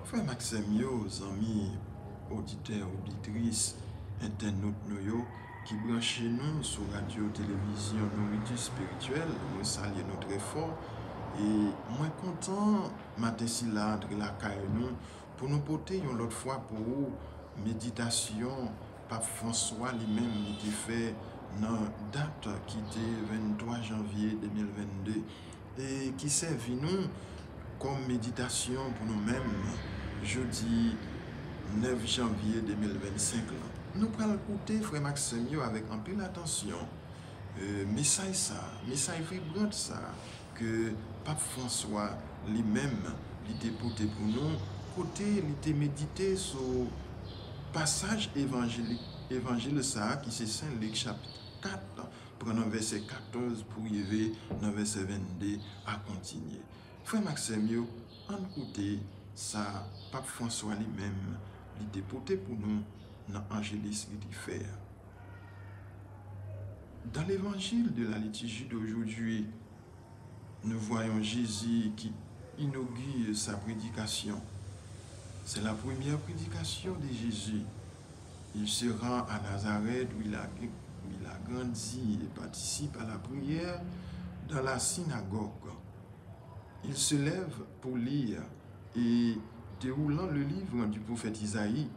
Frère Maxime, yo, amis, auditeurs, auditrices, internautes, nous, qui branchez nous sur radio, télévision, nourriture spirituelle, nous saluons notre effort. Et moi content, matin si là, entre la caille nous, pour nous porter une autre fois pour vous, méditation, Pape François lui-même, qui fait dans date qui était 23 janvier 2022 et qui servit nous comme méditation pour nous-mêmes jeudi 9 janvier 2025. Nous prenons écouter Frère Maxime avec un peu d'attention. Message vibrant ça, que Pape François lui-même, il était porté pour nous, côté, il était médité sur passage évangile ça, qui c'est Saint Luc chapitre 4, prenant verset 14 pour y arriver dans verset 22 à continuer. Frère Maxime, en côté, ça, Pape François lui-même, il était porté pour nous dans l'Angélus qui fait. Dans l'évangile de la liturgie d'aujourd'hui, nous voyons Jésus qui inaugure sa prédication. C'est la première prédication de Jésus. Il se rend à Nazareth où il a grandi et participe à la prière dans la synagogue. Il se lève pour lire et déroulant le livre du prophète Isaïe,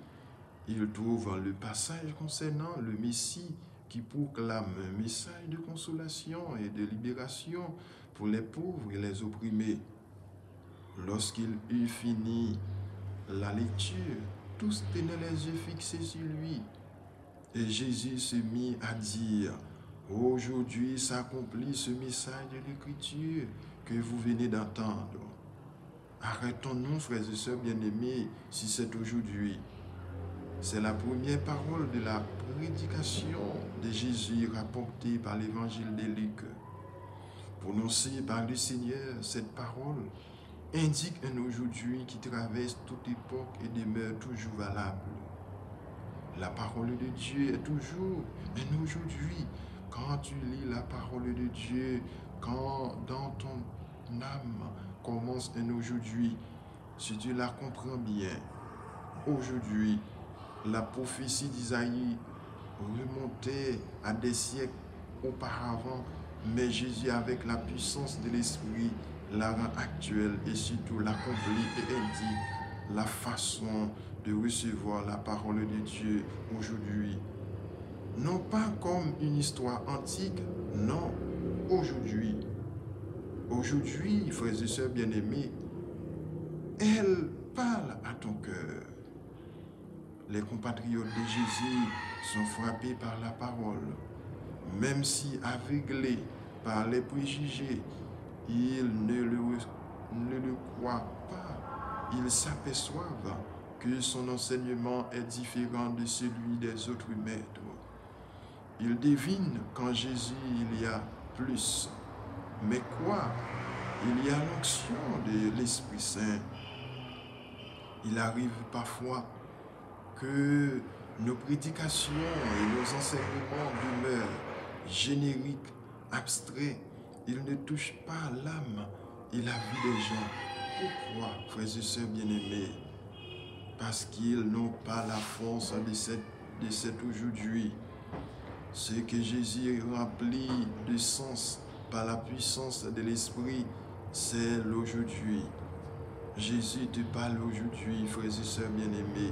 il trouve le passage concernant le Messie qui proclame un message de consolation et de libération pour les pauvres et les opprimés. Lorsqu'il eut fini la lecture, tous tenaient les yeux fixés sur lui. Et Jésus se mit à dire, « Aujourd'hui s'accomplit ce message de l'Écriture que vous venez d'entendre. » Arrêtons-nous, frères et sœurs bien-aimés, si c'est aujourd'hui. C'est la première parole de la prédication de Jésus rapportée par l'évangile de Luc. Prononcée par le Seigneur, cette parole indique un aujourd'hui qui traverse toute époque et demeure toujours valable. La parole de Dieu est toujours un aujourd'hui. Quand tu lis la parole de Dieu, quand dans ton âme commence un aujourd'hui, si tu la comprends bien, aujourd'hui, la prophétie d'Isaïe remontait à des siècles auparavant, mais Jésus, avec la puissance de l'Esprit, la rend actuelle et surtout l'accomplit et indique la façon de recevoir la parole de Dieu aujourd'hui. Non pas comme une histoire antique, non, aujourd'hui. Aujourd'hui, frères et sœurs bien-aimés, elle parle à ton cœur. Les compatriotes de Jésus sont frappés par la parole. Même si aveuglés par les préjugés, ils ne le croient pas. Ils s'aperçoivent que son enseignement est différent de celui des autres maîtres. Ils devinent qu'en Jésus il y a plus. Mais quoi? Il y a l'onction de l'Esprit Saint. Il arrive parfois que nos prédications et nos enseignements demeurent génériques, abstraits. Ils ne touchent pas l'âme et la vie des gens. Pourquoi, frères et sœurs bien-aimés? Parce qu'ils n'ont pas la force de cet aujourd'hui. Ce que Jésus remplit de sens par la puissance de l'Esprit, c'est l'aujourd'hui. Jésus te parle aujourd'hui, frères et sœurs bien-aimés.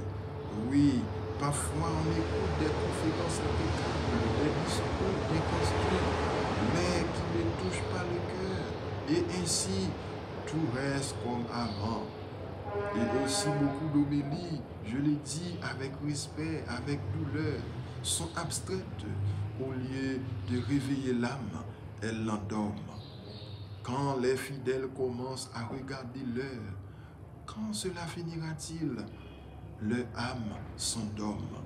Oui, parfois on écoute des conférences impeccables, des discours déconstruits, mais qui ne touchent pas le cœur. Et ainsi, tout reste comme avant. Et aussi beaucoup d'homélies, je le dis avec respect, avec douleur, sont abstraites. Au lieu de réveiller l'âme, elles l'endorment. Quand les fidèles commencent à regarder l'heure, quand cela finira-t-il? Leur âme s'endorme.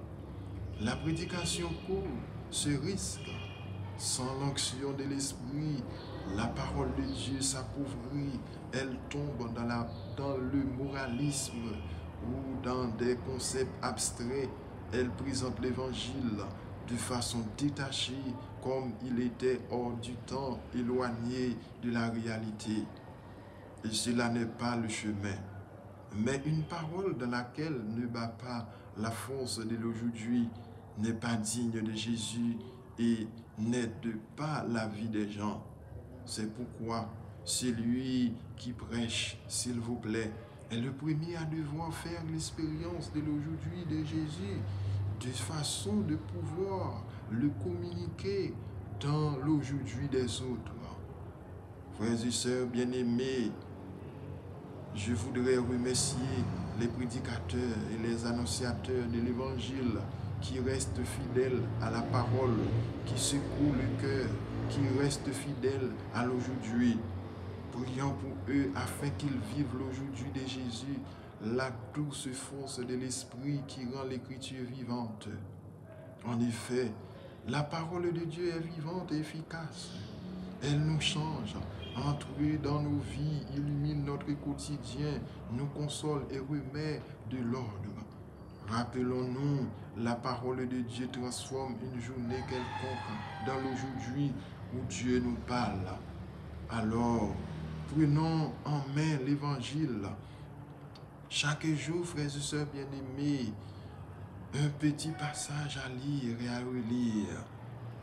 La prédication court, se risque. Sans l'onction de l'Esprit, la parole de Dieu s'appauvrit. Elle tombe dans le moralisme ou dans des concepts abstraits. Elle présente l'Évangile de façon détachée, comme il était hors du temps, éloigné de la réalité. Et cela n'est pas le chemin. Mais une parole dans laquelle ne bat pas la force de l'aujourd'hui n'est pas digne de Jésus et n'aide pas la vie des gens. C'est pourquoi celui qui prêche, s'il vous plaît, est le premier à devoir faire l'expérience de l'aujourd'hui de Jésus, de façon de pouvoir le communiquer dans l'aujourd'hui des autres. Frères et sœurs bien-aimés, je voudrais remercier les prédicateurs et les annonciateurs de l'Évangile qui restent fidèles à la parole, qui secouent le cœur, qui restent fidèles à l'aujourd'hui. Prions pour eux afin qu'ils vivent l'aujourd'hui de Jésus, la douce force de l'Esprit qui rend l'Écriture vivante. En effet, la parole de Dieu est vivante et efficace. Elle nous change, entre dans nos vies, illumine notre quotidien, nous console et remet de l'ordre. Rappelons-nous, la parole de Dieu transforme une journée quelconque dans l'aujourd'hui où Dieu nous parle. Alors, prenons en main l'Évangile. Chaque jour, frères et sœurs bien-aimés, un petit passage à lire et à relire.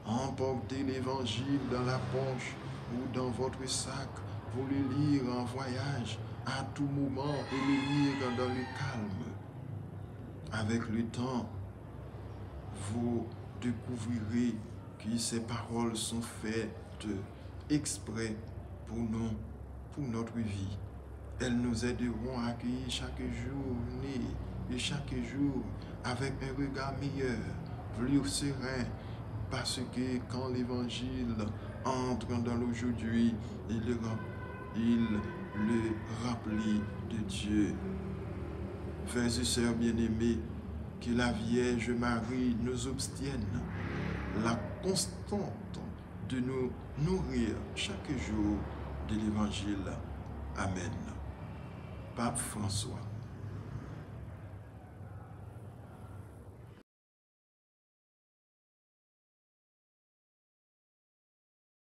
Emportez l'Évangile dans la poche ou dans votre sac pour le lire en voyage à tout moment et le lire dans le calme. Avec le temps, vous découvrirez que ces paroles sont faites exprès pour nous, pour notre vie. Elles nous aideront à accueillir chaque journée et chaque jour avec un regard meilleur, plus serein, parce que quand l'Évangile entre dans l'aujourd'hui, il le remplit de Dieu. Frères et sœurs bien-aimés, que la Vierge Marie nous obtienne la constante de nous nourrir chaque jour de l'Évangile. Amen. Pape François.